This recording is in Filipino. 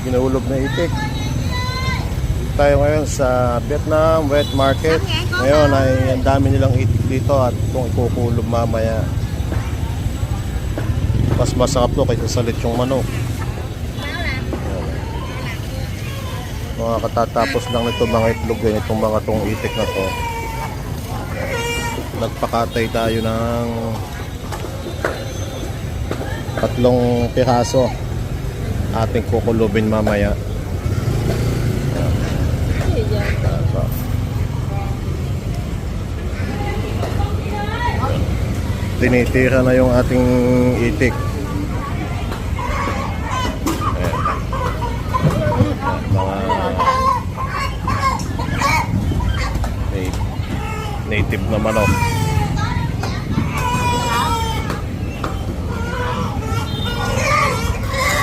Ginuulob na itik. Tayo ngayon sa Vietnam Wet Market. Ngayon ay ang dami nilang itik dito at kung ikukulob mamaya, mas masarap to kaysa sa lechong manok. Mga katatapos lang nito mga itlog yan, itong mga tong itik na to. Nagpakatay tayo ng 3 piraso. Ating kukulubin mamaya. Tinitira na yung ating itik. Mga native na manok.